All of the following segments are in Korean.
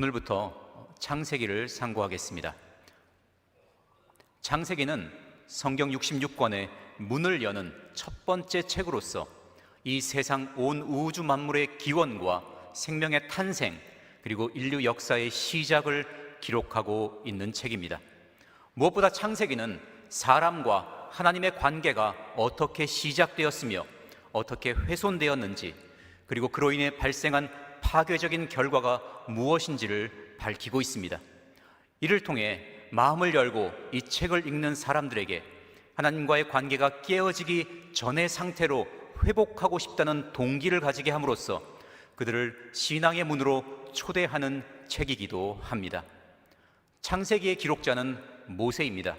오늘부터 창세기를 상고하겠습니다. 창세기는 성경 66권의 문을 여는 첫 번째 책으로서 이 세상 온 우주 만물의 기원과 생명의 탄생, 그리고 인류 역사의 시작을 기록하고 있는 책입니다. 무엇보다 창세기는 사람과 하나님의 관계가 어떻게 시작되었으며 어떻게 훼손되었는지, 그리고 그로 인해 발생한 파괴적인 결과가 무엇인지를 밝히고 있습니다. 이를 통해 마음을 열고 이 책을 읽는 사람들에게 하나님과의 관계가 깨어지기 전의 상태로 회복하고 싶다는 동기를 가지게 함으로써 그들을 신앙의 문으로 초대하는 책이기도 합니다. 창세기의 기록자는 모세입니다.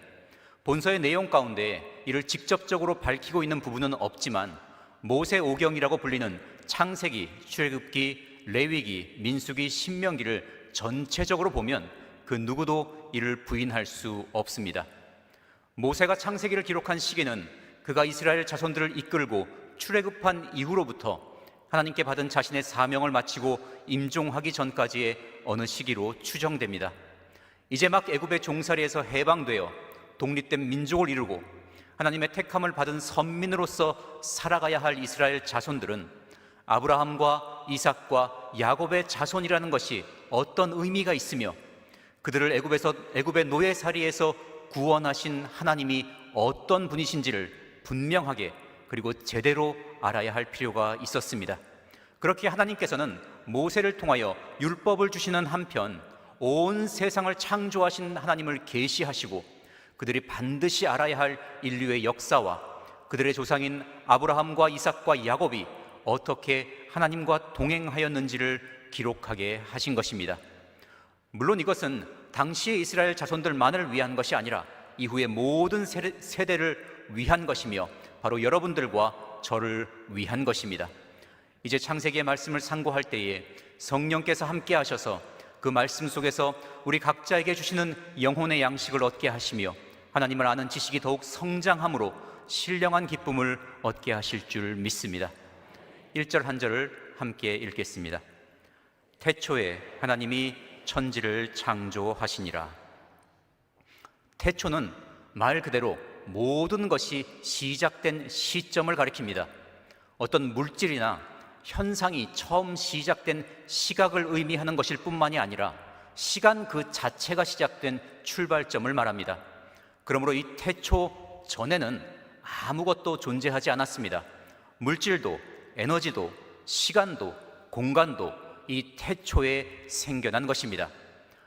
본서의 내용 가운데 이를 직접적으로 밝히고 있는 부분은 없지만 모세오경이라고 불리는 창세기, 출애굽기, 레위기, 민수기, 신명기를 전체적으로 보면 그 누구도 이를 부인할 수 없습니다. 모세가 창세기를 기록한 시기는 그가 이스라엘 자손들을 이끌고 출애굽한 이후로부터 하나님께 받은 자신의 사명을 마치고 임종하기 전까지의 어느 시기로 추정됩니다. 이제 막 애굽의 종살이에서 해방되어 독립된 민족을 이루고 하나님의 택함을 받은 선민으로서 살아가야 할 이스라엘 자손들은 아브라함과 이삭과 야곱의 자손이라는 것이 어떤 의미가 있으며 그들을 애굽의 노예살이에서 구원하신 하나님이 어떤 분이신지를 분명하게 그리고 제대로 알아야 할 필요가 있었습니다. 그렇게 하나님께서는 모세를 통하여 율법을 주시는 한편 온 세상을 창조하신 하나님을 계시하시고 그들이 반드시 알아야 할 인류의 역사와 그들의 조상인 아브라함과 이삭과 야곱이 어떻게 하나님과 동행하였는지를 기록하게 하신 것입니다. 물론 이것은 당시의 이스라엘 자손들만을 위한 것이 아니라 이후의 모든 세대를 위한 것이며 바로 여러분들과 저를 위한 것입니다. 이제 창세기의 말씀을 상고할 때에 성령께서 함께 하셔서 그 말씀 속에서 우리 각자에게 주시는 영혼의 양식을 얻게 하시며 하나님을 아는 지식이 더욱 성장함으로 신령한 기쁨을 얻게 하실 줄 믿습니다. 1절 한 절을 함께 읽겠습니다. 태초에 하나님이 천지를 창조하시니라. 태초는 말 그대로 모든 것이 시작된 시점을 가리킵니다. 어떤 물질이나 현상이 처음 시작된 시각을 의미하는 것일 뿐만이 아니라 시간 그 자체가 시작된 출발점을 말합니다. 그러므로 이 태초 전에는 아무것도 존재하지 않았습니다. 물질도 에너지도 시간도 공간도 이 태초에 생겨난 것입니다.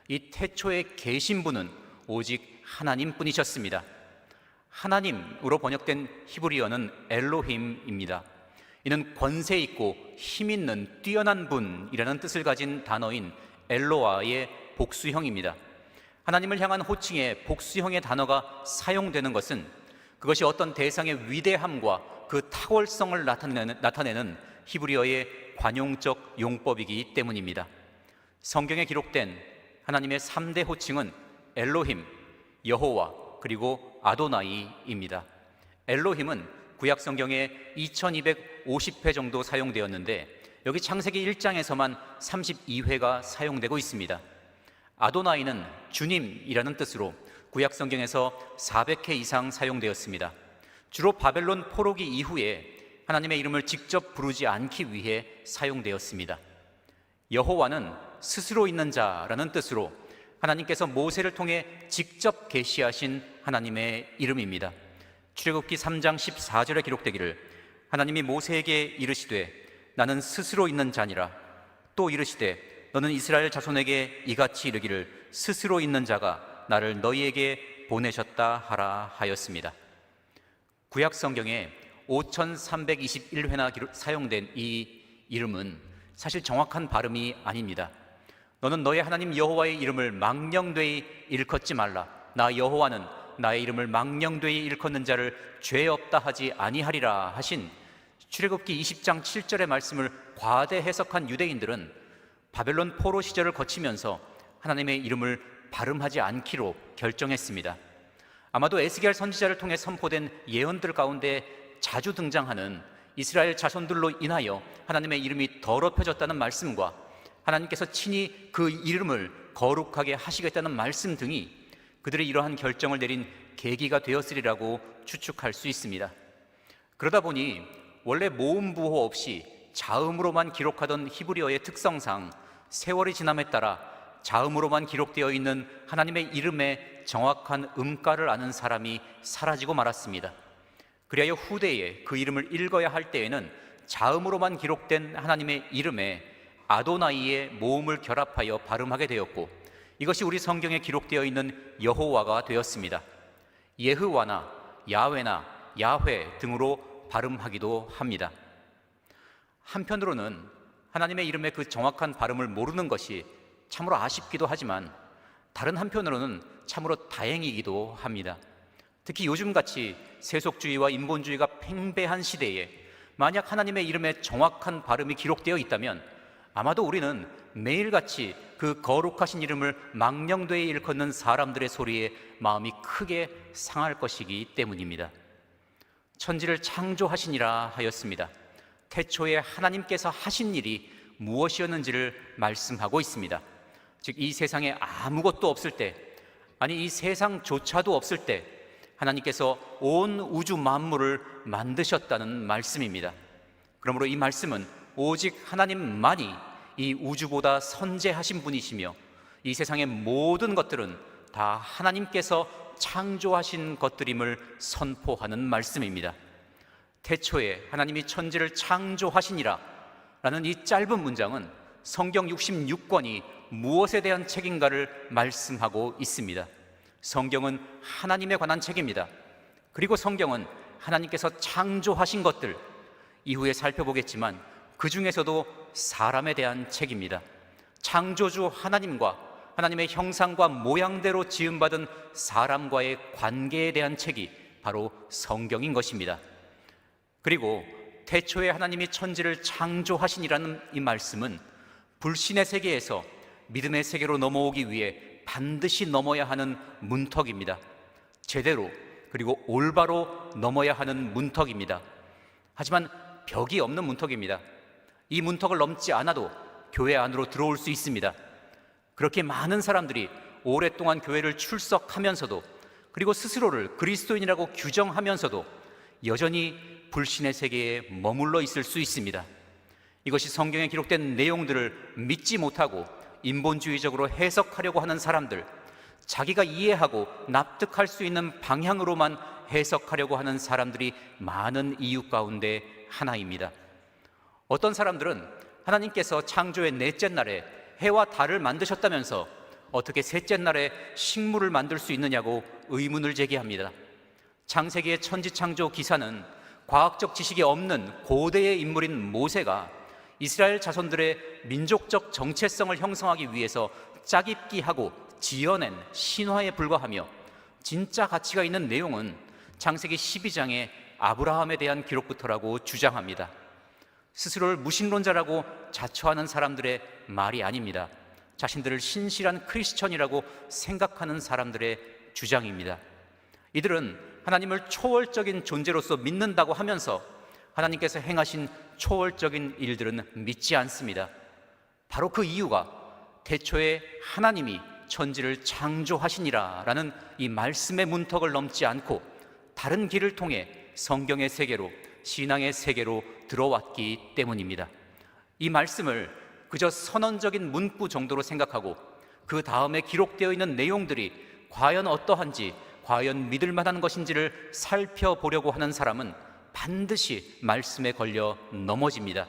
이 태초에 계신 분은 오직 하나님뿐이셨습니다. 하나님으로 번역된 히브리어는 엘로힘입니다. 이는 권세 있고 힘 있는 뛰어난 분이라는 뜻을 가진 단어인 엘로아의 복수형입니다. 하나님을 향한 호칭에 복수형의 단어가 사용되는 것은 그것이 어떤 대상의 위대함과 그 탁월성을 나타내는 히브리어의 관용적 용법이기 때문입니다. 성경에 기록된 하나님의 3대 호칭은 엘로힘, 여호와, 그리고 아도나이입니다. 엘로힘은 구약 성경에 2250회 정도 사용되었는데 여기 창세기 1장에서만 32회가 사용되고 있습니다. 아도나이는 주님이라는 뜻으로 구약 성경에서 400회 이상 사용되었습니다. 주로 바벨론 포로기 이후에 하나님의 이름을 직접 부르지 않기 위해 사용되었습니다. 여호와는 스스로 있는 자라는 뜻으로 하나님께서 모세를 통해 직접 계시하신 하나님의 이름입니다. 출애굽기 3장 14절에 기록되기를 하나님이 모세에게 이르시되 나는 스스로 있는 자니라. 또 이르시되 너는 이스라엘 자손에게 이같이 이르기를 스스로 있는 자가 나를 너희에게 보내셨다 하라 하였습니다. 구약 성경에 5321회나 사용된 이 이름은 사실 정확한 발음이 아닙니다. 너는 너의 하나님 여호와의 이름을 망령되이 일컫지 말라. 나 여호와는 나의 이름을 망령되이 일컫는 자를 죄 없다 하지 아니하리라 하신 출애굽기 20장 7절의 말씀을 과대 해석한 유대인들은 바벨론 포로 시절을 거치면서 하나님의 이름을 발음하지 않기로 결정했습니다. 아마도 에스겔 선지자를 통해 선포된 예언들 가운데 자주 등장하는 이스라엘 자손들로 인하여 하나님의 이름이 더럽혀졌다는 말씀과 하나님께서 친히 그 이름을 거룩하게 하시겠다는 말씀 등이 그들의 이러한 결정을 내린 계기가 되었으리라고 추측할 수 있습니다. 그러다 보니 원래 모음부호 없이 자음으로만 기록하던 히브리어의 특성상 세월이 지남에 따라 자음으로만 기록되어 있는 하나님의 이름의 정확한 음가를 아는 사람이 사라지고 말았습니다. 그리하여 후대에 그 이름을 읽어야 할 때에는 자음으로만 기록된 하나님의 이름에 아도나이의 모음을 결합하여 발음하게 되었고, 이것이 우리 성경에 기록되어 있는 여호와가 되었습니다. 예흐와나 야훼나 야훼 등으로 발음하기도 합니다. 한편으로는 하나님의 이름의 그 정확한 발음을 모르는 것이 참으로 아쉽기도 하지만, 다른 한편으로는 참으로 다행이기도 합니다. 특히 요즘같이 세속주의와 인본주의가 팽배한 시대에 만약 하나님의 이름의 정확한 발음이 기록되어 있다면 아마도 우리는 매일같이 그 거룩하신 이름을 망령되이 일컫는 사람들의 소리에 마음이 크게 상할 것이기 때문입니다. 천지를 창조하시니라 하였습니다. 태초에 하나님께서 하신 일이 무엇이었는지를 말씀하고 있습니다. 즉, 이 세상에 아무것도 없을 때, 아니 이 세상조차도 없을 때 하나님께서 온 우주 만물을 만드셨다는 말씀입니다. 그러므로 이 말씀은 오직 하나님만이 이 우주보다 선재하신 분이시며 이 세상의 모든 것들은 다 하나님께서 창조하신 것들임을 선포하는 말씀입니다. 태초에 하나님이 천지를 창조하시니라 라는 이 짧은 문장은 성경 66권이 무엇에 대한 책인가를 말씀하고 있습니다. 성경은 하나님에 관한 책입니다. 그리고 성경은 하나님께서 창조하신 것들, 이후에 살펴보겠지만 그 중에서도 사람에 대한 책입니다. 창조주 하나님과 하나님의 형상과 모양대로 지음받은 사람과의 관계에 대한 책이 바로 성경인 것입니다. 그리고 태초에 하나님이 천지를 창조하시니라는 이 말씀은 불신의 세계에서 믿음의 세계로 넘어오기 위해 반드시 넘어야 하는 문턱입니다. 제대로 그리고 올바로 넘어야 하는 문턱입니다. 하지만 벽이 없는 문턱입니다. 이 문턱을 넘지 않아도 교회 안으로 들어올 수 있습니다. 그렇게 많은 사람들이 오랫동안 교회를 출석하면서도, 그리고 스스로를 그리스도인이라고 규정하면서도 여전히 불신의 세계에 머물러 있을 수 있습니다. 이것이 성경에 기록된 내용들을 믿지 못하고 인본주의적으로 해석하려고 하는 사람들, 자기가 이해하고 납득할 수 있는 방향으로만 해석하려고 하는 사람들이 많은 이유 가운데 하나입니다. 어떤 사람들은 하나님께서 창조의 넷째 날에 해와 달을 만드셨다면서 어떻게 셋째 날에 식물을 만들 수 있느냐고 의문을 제기합니다. 창세기의 천지창조 기사는 과학적 지식이 없는 고대의 인물인 모세가 이스라엘 자손들의 민족적 정체성을 형성하기 위해서 짜깁기 하고 지어낸 신화에 불과하며, 진짜 가치가 있는 내용은 창세기 12장의 아브라함에 대한 기록부터라고 주장합니다. 스스로를 무신론자라고 자처하는 사람들의 말이 아닙니다. 자신들을 신실한 크리스천이라고 생각하는 사람들의 주장입니다. 이들은 하나님을 초월적인 존재로서 믿는다고 하면서 하나님께서 행하신 초월적인 일들은 믿지 않습니다. 바로 그 이유가 태초에 하나님이 천지를 창조하시니라 라는 이 말씀의 문턱을 넘지 않고 다른 길을 통해 성경의 세계로, 신앙의 세계로 들어왔기 때문입니다. 이 말씀을 그저 선언적인 문구 정도로 생각하고 그 다음에 기록되어 있는 내용들이 과연 어떠한지, 과연 믿을 만한 것인지를 살펴보려고 하는 사람은 반드시 말씀에 걸려 넘어집니다.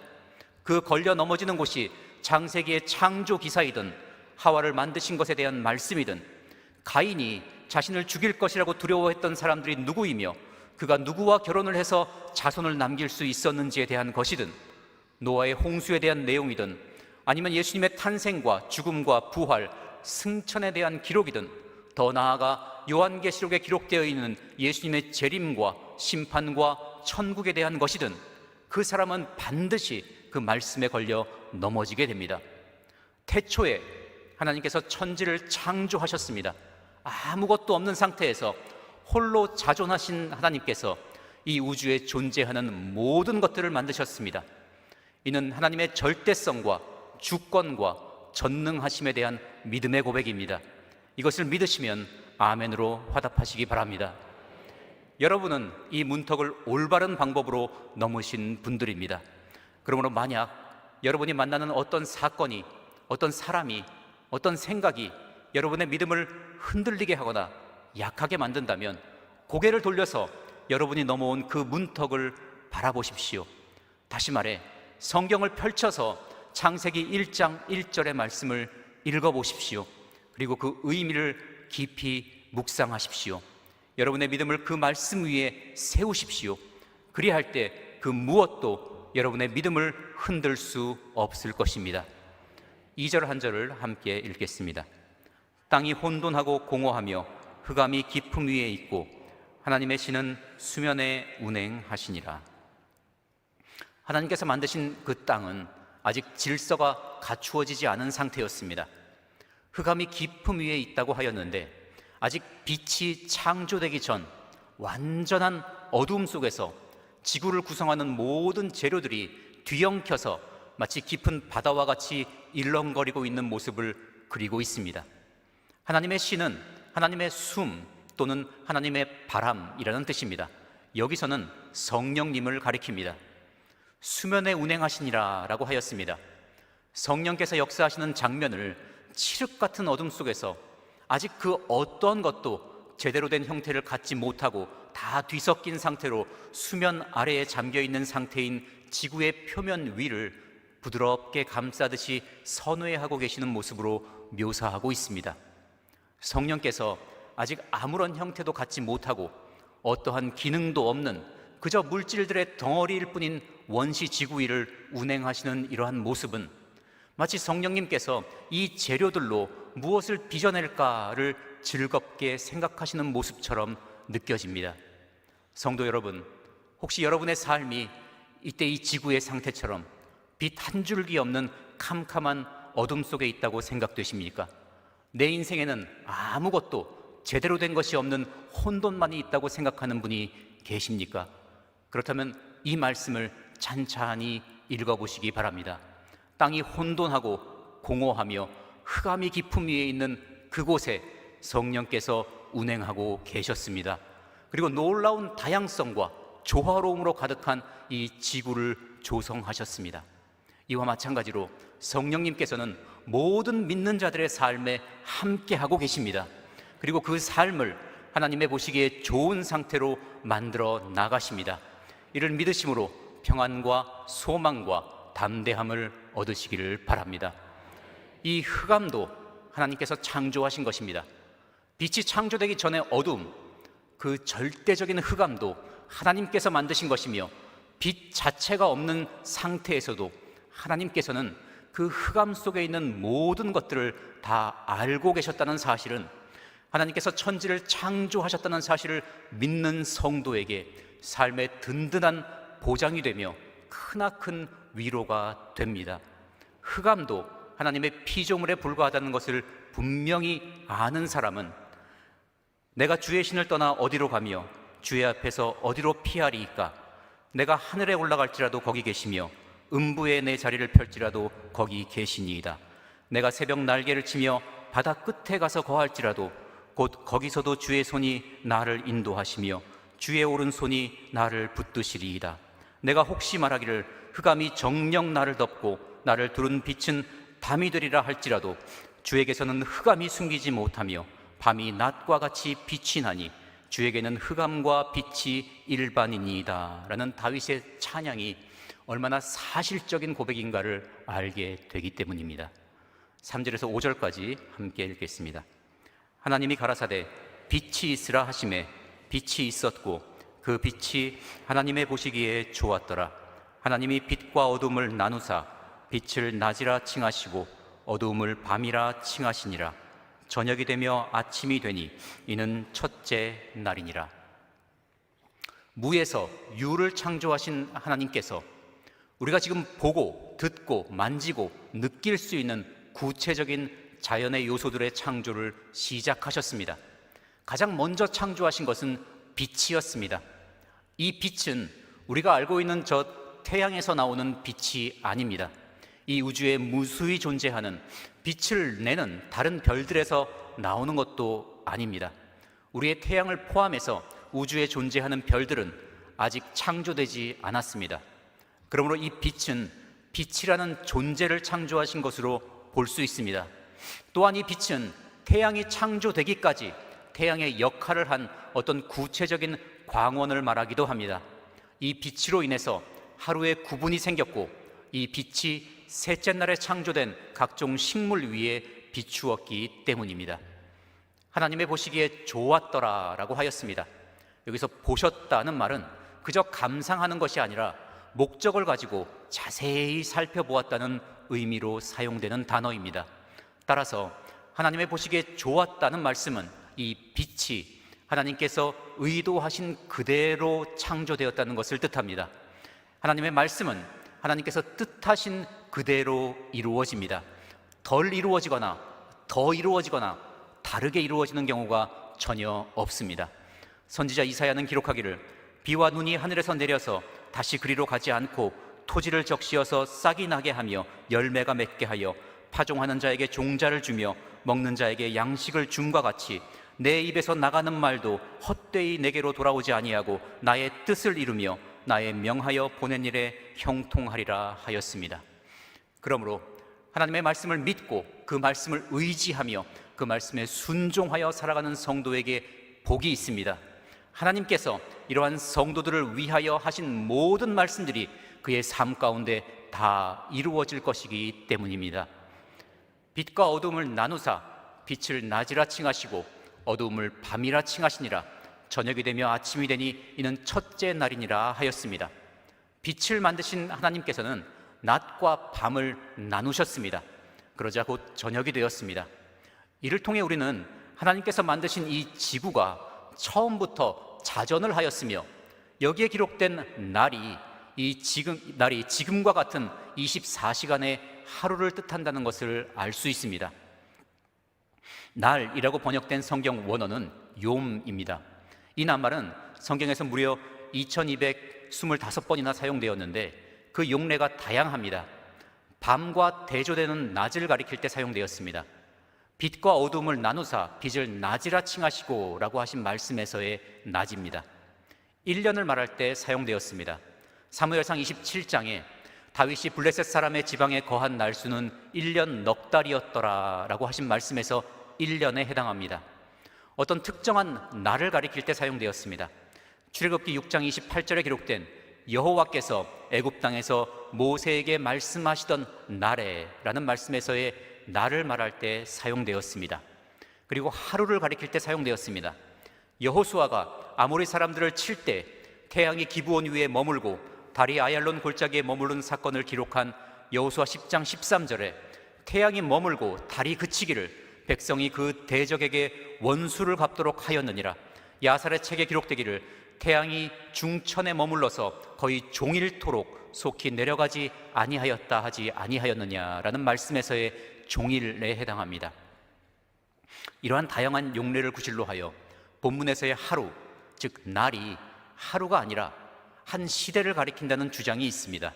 그 걸려 넘어지는 곳이 창세기의 창조 기사이든 하와를 만드신 것에 대한 말씀이든, 가인이 자신을 죽일 것이라고 두려워했던 사람들이 누구이며 그가 누구와 결혼을 해서 자손을 남길 수 있었는지에 대한 것이든, 노아의 홍수에 대한 내용이든, 아니면 예수님의 탄생과 죽음과 부활, 승천에 대한 기록이든, 더 나아가 요한계시록에 기록되어 있는 예수님의 재림과 심판과 천국에 대한 것이든, 그 사람은 반드시 그 말씀에 걸려 넘어지게 됩니다. 태초에 하나님께서 천지를 창조하셨습니다. 아무것도 없는 상태에서 홀로 자존하신 하나님께서 이 우주에 존재하는 모든 것들을 만드셨습니다. 이는 하나님의 절대성과 주권과 전능하심에 대한 믿음의 고백입니다. 이것을 믿으시면 아멘으로 화답하시기 바랍니다. 여러분은 이 문턱을 올바른 방법으로 넘으신 분들입니다. 그러므로 만약 여러분이 만나는 어떤 사건이, 어떤 사람이, 어떤 생각이 여러분의 믿음을 흔들리게 하거나 약하게 만든다면 고개를 돌려서 여러분이 넘어온 그 문턱을 바라보십시오. 다시 말해 성경을 펼쳐서 창세기 1장 1절의 말씀을 읽어보십시오. 그리고 그 의미를 깊이 묵상하십시오. 여러분의 믿음을 그 말씀 위에 세우십시오. 그리할 때 그 무엇도 여러분의 믿음을 흔들 수 없을 것입니다. 2절 한 절을 함께 읽겠습니다. 땅이 혼돈하고 공허하며 흑암이 깊음 위에 있고 하나님의 신은 수면에 운행하시니라. 하나님께서 만드신 그 땅은 아직 질서가 갖추어지지 않은 상태였습니다. 흑암이 깊음 위에 있다고 하였는데 아직 빛이 창조되기 전 완전한 어두움 속에서 지구를 구성하는 모든 재료들이 뒤엉켜서 마치 깊은 바다와 같이 일렁거리고 있는 모습을 그리고 있습니다. 하나님의 신은 하나님의 숨 또는 하나님의 바람이라는 뜻입니다. 여기서는 성령님을 가리킵니다. 수면에 운행하시니라 라고 하였습니다. 성령께서 역사하시는 장면을 칠흑 같은 어둠 속에서 아직 그 어떤 것도 제대로 된 형태를 갖지 못하고 다 뒤섞인 상태로 수면 아래에 잠겨있는 상태인 지구의 표면 위를 부드럽게 감싸듯이 선회하고 계시는 모습으로 묘사하고 있습니다. 성령께서 아직 아무런 형태도 갖지 못하고 어떠한 기능도 없는 그저 물질들의 덩어리일 뿐인 원시 지구 위를 운행하시는 이러한 모습은 마치 성령님께서 이 재료들로 무엇을 빚어낼까를 즐겁게 생각하시는 모습처럼 느껴집니다. 성도 여러분, 혹시 여러분의 삶이 이때 이 지구의 상태처럼 빛 한 줄기 없는 캄캄한 어둠 속에 있다고 생각되십니까? 내 인생에는 아무것도 제대로 된 것이 없는 혼돈만이 있다고 생각하는 분이 계십니까? 그렇다면 이 말씀을 찬찬히 읽어보시기 바랍니다. 땅이 혼돈하고 공허하며 흑암이 깊음 위에 있는 그곳에 성령께서 운행하고 계셨습니다. 그리고 놀라운 다양성과 조화로움으로 가득한 이 지구를 조성하셨습니다. 이와 마찬가지로 성령님께서는 모든 믿는 자들의 삶에 함께하고 계십니다. 그리고 그 삶을 하나님의 보시기에 좋은 상태로 만들어 나가십니다. 이를 믿으심으로 평안과 소망과 담대함을 얻으시기를 바랍니다. 이 흑암도 하나님께서 창조하신 것입니다. 빛이 창조되기 전에 어둠, 그 절대적인 흑암도 하나님께서 만드신 것이며 빛 자체가 없는 상태에서도 하나님께서는 그 흑암 속에 있는 모든 것들을 다 알고 계셨다는 사실은 하나님께서 천지를 창조하셨다는 사실을 믿는 성도에게 삶의 든든한 보장이 되며 크나큰 위로가 됩니다. 흑암도 하나님의 피조물에 불과하다는 것을 분명히 아는 사람은 내가 주의 신을 떠나 어디로 가며 주의 앞에서 어디로 피하리이까? 내가 하늘에 올라갈지라도 거기 계시며 음부에 내 자리를 펼지라도 거기 계시니이다. 내가 새벽 날개를 치며 바다 끝에 가서 거할지라도 곧 거기서도 주의 손이 나를 인도하시며 주의 오른손이 나를 붙드시리이다. 내가 혹시 말하기를 흑암이 정녕 나를 덮고 나를 두른 빛은 밤이 되리라 할지라도 주에게서는 흑암이 숨기지 못하며 밤이 낮과 같이 빛이 나니 주에게는 흑암과 빛이 일반이니이다 라는 다윗의 찬양이 얼마나 사실적인 고백인가를 알게 되기 때문입니다. 3절에서 5절까지 함께 읽겠습니다. 하나님이 가라사대 빛이 있으라 하시매 빛이 있었고 그 빛이 하나님의 보시기에 좋았더라. 하나님이 빛과 어둠을 나누사 빛을 낮이라 칭하시고 어두움을 밤이라 칭하시니라. 저녁이 되며 아침이 되니 이는 첫째 날이니라. 무에서 유를 창조하신 하나님께서 우리가 지금 보고 듣고 만지고 느낄 수 있는 구체적인 자연의 요소들의 창조를 시작하셨습니다. 가장 먼저 창조하신 것은 빛이었습니다. 이 빛은 우리가 알고 있는 저 태양에서 나오는 빛이 아닙니다. 이 우주에 무수히 존재하는 빛을 내는 다른 별들에서 나오는 것도 아닙니다. 우리의 태양을 포함해서 우주에 존재하는 별들은 아직 창조되지 않았습니다. 그러므로 이 빛은 빛이라는 존재를 창조하신 것으로 볼 수 있습니다. 또한 이 빛은 태양이 창조되기까지 태양의 역할을 한 어떤 구체적인 광원을 말하기도 합니다. 이 빛으로 인해서 하루의 구분이 생겼고, 이 빛이 셋째 날에 창조된 각종 식물 위에 비추었기 때문입니다. 하나님의 보시기에 좋았더라 라고 하였습니다. 여기서 보셨다는 말은 그저 감상하는 것이 아니라 목적을 가지고 자세히 살펴보았다는 의미로 사용되는 단어입니다. 따라서 하나님의 보시기에 좋았다는 말씀은 이 빛이 하나님께서 의도하신 그대로 창조되었다는 것을 뜻합니다. 하나님의 말씀은 하나님께서 뜻하신 그대로 이루어집니다. 덜 이루어지거나 더 이루어지거나 다르게 이루어지는 경우가 전혀 없습니다. 선지자 이사야는 기록하기를 비와 눈이 하늘에서 내려서 다시 그리로 가지 않고 토지를 적시어서 싹이 나게 하며 열매가 맺게 하여 파종하는 자에게 종자를 주며 먹는 자에게 양식을 줌과 같이 내 입에서 나가는 말도 헛되이 내게로 돌아오지 아니하고 나의 뜻을 이루며 나의 명하여 보낸 일에 형통하리라 하였습니다. 그러므로 하나님의 말씀을 믿고 그 말씀을 의지하며 그 말씀에 순종하여 살아가는 성도에게 복이 있습니다. 하나님께서 이러한 성도들을 위하여 하신 모든 말씀들이 그의 삶 가운데 다 이루어질 것이기 때문입니다. 빛과 어둠을 나누사 빛을 낮이라 칭하시고 어둠을 밤이라 칭하시니라. 저녁이 되며 아침이 되니 이는 첫째 날이니라 하였습니다. 빛을 만드신 하나님께서는 낮과 밤을 나누셨습니다. 그러자 곧 저녁이 되었습니다. 이를 통해 우리는 하나님께서 만드신 이 지구가 처음부터 자전을 하였으며 여기에 기록된 날이 지금과 같은 24시간의 하루를 뜻한다는 것을 알 수 있습니다. 날이라고 번역된 성경 원어는 욤입니다. 이 낱말은 성경에서 무려 2225번이나 사용되었는데 그 용례가 다양합니다. 밤과 대조되는 낮을 가리킬 때 사용되었습니다. 빛과 어둠을 나누사 빛을 낮이라 칭하시고 라고 하신 말씀에서의 낮입니다. 1년을 말할 때 사용되었습니다. 사무엘상 27장에 다윗이 블레셋 사람의 지방에 거한 날수는 1년 넉 달이었더라 라고 하신 말씀에서 1년에 해당합니다. 어떤 특정한 날을 가리킬 때 사용되었습니다. 출애굽기 6장 28절에 기록된 여호와께서 애굽 땅에서 모세에게 말씀하시던 날에 라는 말씀에서의 날을 말할 때 사용되었습니다. 그리고 하루를 가리킬 때 사용되었습니다. 여호수아가 아모리 사람들을 칠 때 태양이 기브온 위에 머물고 달이 아얄론 골짜기에 머무른 사건을 기록한 여호수아 10장 13절에 태양이 머물고 달이 그치기를 백성이 그 대적에게 원수를 갚도록 하였느니라. 야살의 책에 기록되기를 태양이 중천에 머물러서 거의 종일토록 속히 내려가지 아니하였다 하지 아니하였느냐라는 말씀에서의 종일에 해당합니다. 이러한 다양한 용례를 구실로 하여 본문에서의 하루, 즉 날이 하루가 아니라 한 시대를 가리킨다는 주장이 있습니다.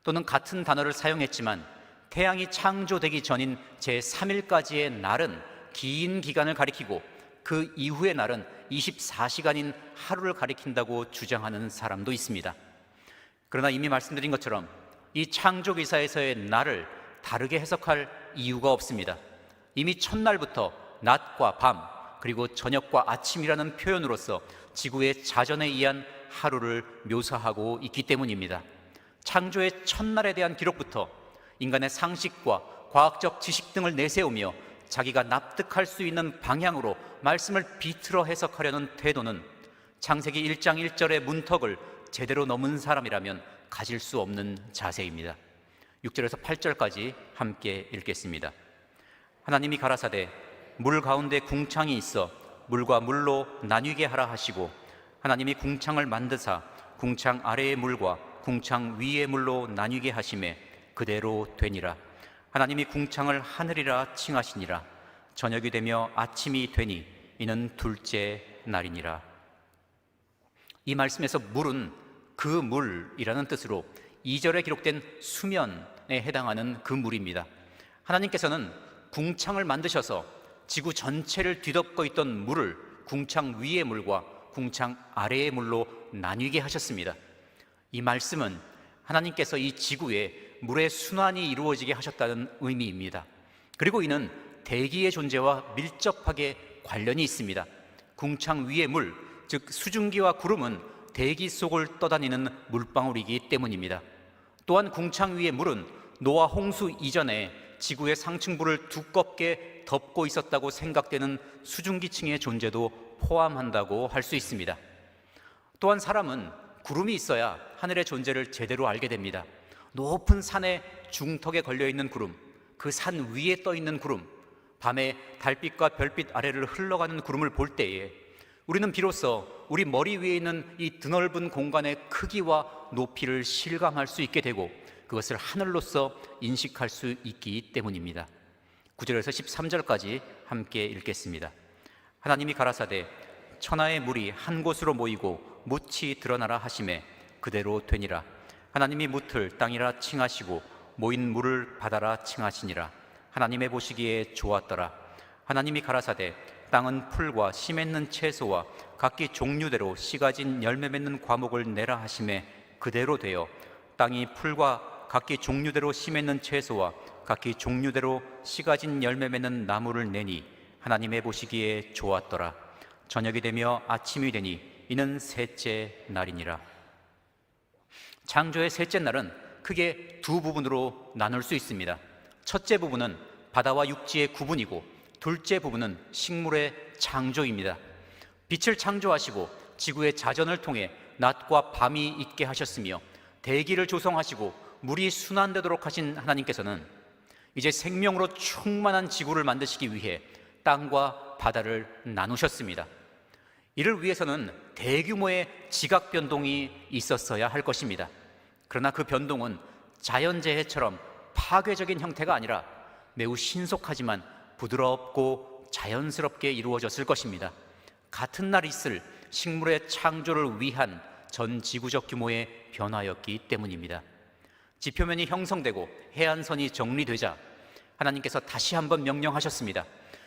또는 같은 단어를 사용했지만 태양이 창조되기 전인 제3일까지의 날은 긴 기간을 가리키고 그 이후의 날은 24시간인 하루를 가리킨다고 주장하는 사람도 있습니다. 그러나 이미 말씀드린 것처럼 이 창조 기사에서의 날을 다르게 해석할 이유가 없습니다. 이미 첫날부터 낮과 밤 그리고 저녁과 아침이라는 표현으로서 지구의 자전에 의한 하루를 묘사하고 있기 때문입니다. 창조의 첫날에 대한 기록부터 인간의 상식과 과학적 지식 등을 내세우며 자기가 납득할 수 있는 방향으로 말씀을 비틀어 해석하려는 태도는 창세기 1장 1절의 문턱을 제대로 넘은 사람이라면 가질 수 없는 자세입니다. 6절에서 8절까지 함께 읽겠습니다. 하나님이 가라사대 물 가운데 궁창이 있어 물과 물로 나뉘게 하라 하시고 하나님이 궁창을 만드사 궁창 아래의 물과 궁창 위의 물로 나뉘게 하심에 그대로 되니라. 하나님이 궁창을 하늘이라 칭하시니라. 저녁이 되며 아침이 되니 이는 둘째 날이니라. 이 말씀에서 물은 그 물이라는 뜻으로 2절에 기록된 수면 해당하는 그 물입니다. 하나님께서는 궁창을 만드셔서 지구 전체를 뒤덮고 있던 물을 궁창 위의 물과 궁창 아래의 물로 나뉘게 하셨습니다. 이 말씀은 하나님께서 이 지구에 물의 순환이 이루어지게 하셨다는 의미입니다. 그리고 이는 대기의 존재와 밀접하게 관련이 있습니다. 궁창 위의 물, 즉 수증기와 구름은 대기 속을 떠다니는 물방울이기 때문입니다. 또한 궁창 위의 물은 노아 홍수 이전에 지구의 상층부를 두껍게 덮고 있었다고 생각되는 수증기층의 존재도 포함한다고 할 수 있습니다. 또한 사람은 구름이 있어야 하늘의 존재를 제대로 알게 됩니다. 높은 산의 중턱에 걸려있는 구름, 그 산 위에 떠있는 구름, 밤에 달빛과 별빛 아래를 흘러가는 구름을 볼 때에 우리는 비로소 우리 머리 위에 있는 이 드넓은 공간의 크기와 높이를 실감할 수 있게 되고 그것을 하늘로서 인식할 수 있기 때문입니다. 9절에서 13절까지 함께 읽겠습니다. 하나님이 가라사대 천하의 물이 한 곳으로 모이고 뭇이 드러나라 하시매 그대로 되니라. 하나님이 뭇을 땅이라 칭하시고 모인 물을 바다라 칭하시니라. 하나님의 보시기에 좋았더라. 하나님이 가라사대 땅은 풀과 씨 맺는 채소와 각기 종류대로 씨 가진 열매 맺는 과목을 내라 하시매 그대로 되어 땅이 풀과 각기 종류대로 씨 맺는 채소와 각기 종류대로 씨 가진 열매 맺는 나무를 내니 하나님의 보시기에 좋았더라. 저녁이 되며 아침이 되니 이는 셋째 날이니라. 창조의 셋째 날은 크게 두 부분으로 나눌 수 있습니다. 첫째 부분은 바다와 육지의 구분이고 둘째 부분은 식물의 창조입니다. 빛을 창조하시고 지구의 자전을 통해 낮과 밤이 있게 하셨으며 대기를 조성하시고 물이 순환되도록 하신 하나님께서는 이제 생명으로 충만한 지구를 만드시기 위해 땅과 바다를 나누셨습니다. 이를 위해서는 대규모의 지각 변동이 있었어야 할 것입니다. 그러나 그 변동은 자연재해처럼 파괴적인 형태가 아니라 매우 신속하지만 부드럽고 자연스럽게 이루어졌을 것입니다. 같은 날 있을 식물의 창조를 위한 전 지구적 규모의 변화였기 때문입니다. 지표면이 형성되고 해안선이 정리되자 하나님께서 다시 한번 명령하셨습니다.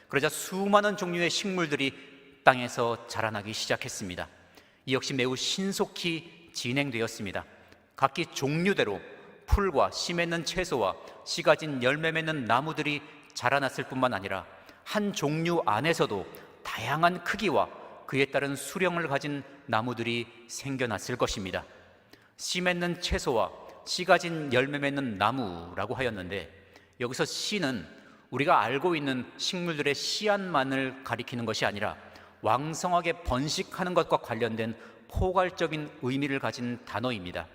그러자 수많은 종류의 식물들이 땅에서 자라나기 시작했습니다. 이 역시 매우 신속히 진행되었습니다. 각기 종류대로 풀과 씨 맺는 채소와 씨 가진 열매 맺는 나무들이 자라났을 뿐만 아니라 한 종류 안에서도 다양한 크기와 그에 따른 수령을 가진 나무들이 생겨났을 것입니다. 씨 맺는 채소와 씨 가진 열매 맺는 나무라고 하였는데 여기서 씨는 우리가 알고 있는 식물들의 씨앗만을 가리키는 것이 아니라 왕성하게 번식하는 것과 관련된 포괄적인 의미를 가진 단어입니다.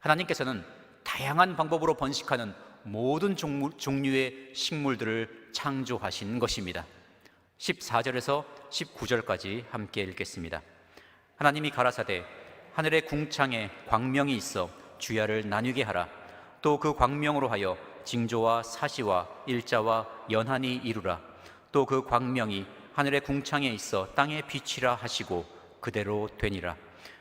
하나님께서는 다양한 방법으로 번식하는 모든 종류의 식물들을 창조하신 것입니다. 14절에서 19절까지 함께 읽겠습니다. 하나님이 가라사대 하늘의 궁창에 광명이 있어 주야를 나뉘게 하라. 또 그 광명으로 하여 징조와 사시와 일자와 연한이 이루라. 또 그 광명이 하늘의 궁창에 있어 땅에 비치라 하시고 그대로 되니라.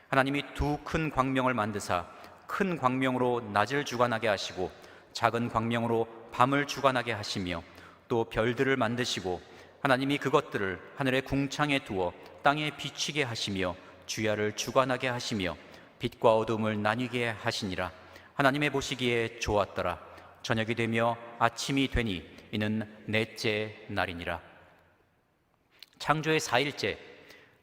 하나님이 두 큰 광명을 만드사 큰 광명으로 낮을 주관하게 하시고 작은 광명으로 밤을 주관하게 하시며 또 별들을 만드시고 하나님이 그것들을 하늘의 궁창에 두어 땅에 비치게 하시며 주야를 주관하게 하시며 빛과 어둠을 나뉘게 하시니라. 하나님의 보시기에 좋았더라. 저녁이 되며 아침이 되니 이는 넷째 날이니라. 창조의 4일째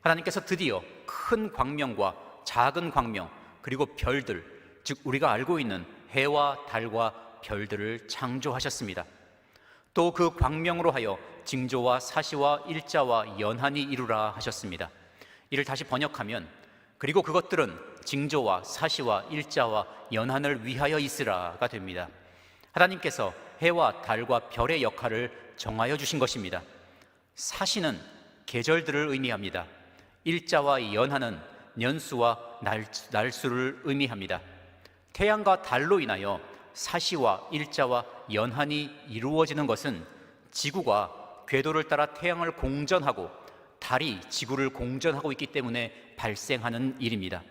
하나님께서 드디어 큰 광명과 작은 광명 그리고 별들, 즉 우리가 알고 있는 해와 달과 별들을 창조하셨습니다. 또 그 광명으로 하여 징조와 사시와 일자와 연한이 이루라 하셨습니다. 이를 다시 번역하면 그리고 그것들은 징조와 사시와 일자와 연한을 위하여 있으라가 됩니다. 하나님께서 해와 달과 별의 역할을 정하여 주신 것입니다. 사시는 계절들을 의미합니다. 일자와 연한은 년수와 날수를 의미합니다. 태양과 달로 인하여 사시와 일자와 연한이 이루어지는 것은 지구가 궤도를 따라 태양을 공전하고 달이 지구를 공전하고 있기 때문에 발생하는 일입니다.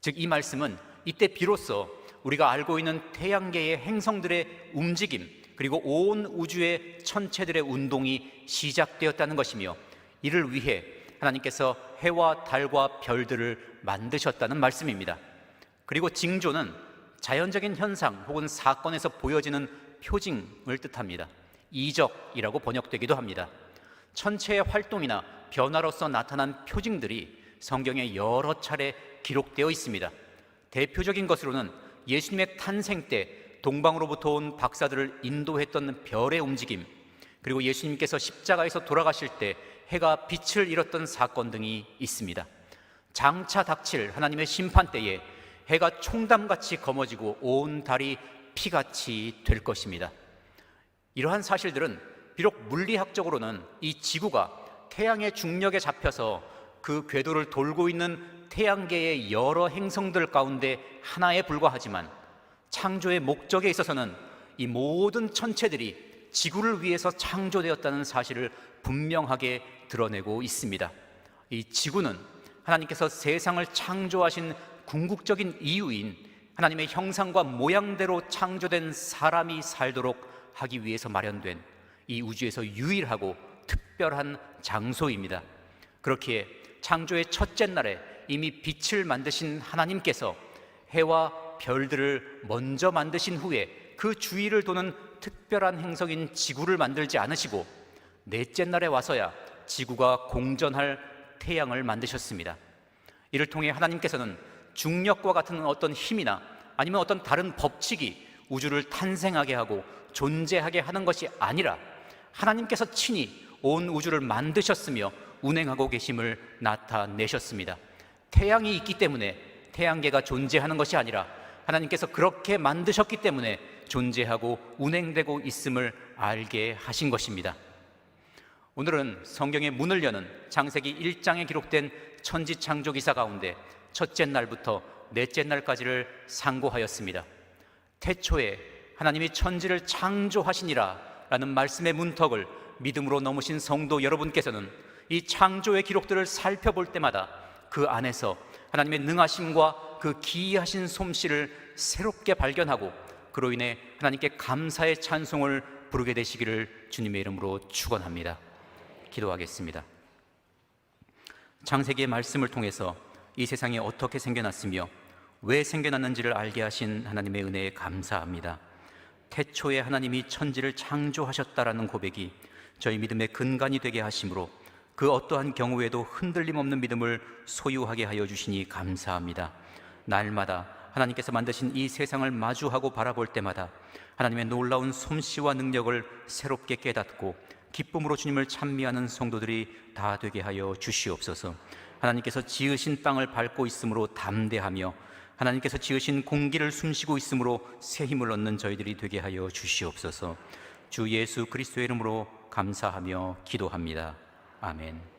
즉 이 말씀은 이때 비로소 우리가 알고 있는 태양계의 행성들의 움직임, 그리고 온 우주의 천체들의 운동이 시작되었다는 것이며, 이를 위해 하나님께서 해와 달과 별들을 만드셨다는 말씀입니다. 그리고 징조는 자연적인 현상 혹은 사건에서 보여지는 표징을 뜻합니다. 이적이라고 번역되기도 합니다. 천체의 활동이나 변화로서 나타난 표징들이 성경에 여러 차례 기록되어 있습니다. 대표적인 것으로는 예수님의 탄생 때 동방으로부터 온 박사들을 인도했던 별의 움직임, 그리고 예수님께서 십자가에서 돌아가실 때 해가 빛을 잃었던 사건 등이 있습니다. 장차 닥칠 하나님의 심판 때에 해가 총담같이 검어지고 온 달이 피같이 될 것입니다. 이러한 사실들은 비록 물리학적으로는 이 지구가 태양의 중력에 잡혀서 그 궤도를 돌고 있는 태양계의 여러 행성들 가운데 하나에 불과하지만, 창조의 목적에 있어서는 이 모든 천체들이 지구를 위해서 창조되었다는 사실을 분명하게 드러내고 있습니다. 이 지구는 하나님께서 세상을 창조하신 궁극적인 이유인 하나님의 형상과 모양대로 창조된 사람이 살도록 하기 위해서 마련된 이 우주에서 유일하고 특별한 장소입니다. 그렇기에 창조의 첫째 날에 이미 빛을 만드신 하나님께서 해와 별들을 먼저 만드신 후에 그 주위를 도는 특별한 행성인 지구를 만들지 않으시고 넷째 날에 와서야 지구가 공전할 태양을 만드셨습니다. 이를 통해 하나님께서는 중력과 같은 어떤 힘이나 아니면 어떤 다른 법칙이 우주를 탄생하게 하고 존재하게 하는 것이 아니라 하나님께서 친히 온 우주를 만드셨으며 운행하고 계심을 나타내셨습니다. 태양이 있기 때문에 태양계가 존재하는 것이 아니라 하나님께서 그렇게 만드셨기 때문에 존재하고 운행되고 있음을 알게 하신 것입니다. 오늘은 성경의 문을 여는 창세기 1장에 기록된 천지창조기사 가운데 첫째 날부터 넷째 날까지를 상고하였습니다. 태초에 하나님이 천지를 창조하시니라 라는 말씀의 문턱을 믿음으로 넘으신 성도 여러분께서는 이 창조의 기록들을 살펴볼 때마다 그 안에서 하나님의 능하심과 그 기이하신 솜씨를 새롭게 발견하고 그로 인해 하나님께 감사의 찬송을 부르게 되시기를 주님의 이름으로 축원합니다. 기도하겠습니다. 창세기의 말씀을 통해서 이 세상이 어떻게 생겨났으며 왜 생겨났는지를 알게 하신 하나님의 은혜에 감사합니다. 태초에 하나님이 천지를 창조하셨다라는 고백이 저희 믿음의 근간이 되게 하심으로 그 어떠한 경우에도 흔들림 없는 믿음을 소유하게 하여 주시니 감사합니다. 날마다 하나님께서 만드신 이 세상을 마주하고 바라볼 때마다 하나님의 놀라운 솜씨와 능력을 새롭게 깨닫고 기쁨으로 주님을 찬미하는 성도들이 다 되게 하여 주시옵소서. 하나님께서 지으신 땅을 밟고 있으므로 담대하며 하나님께서 지으신 공기를 숨쉬고 있으므로 새 힘을 얻는 저희들이 되게 하여 주시옵소서. 주 예수 그리스도의 이름으로 감사하며 기도합니다. 아멘.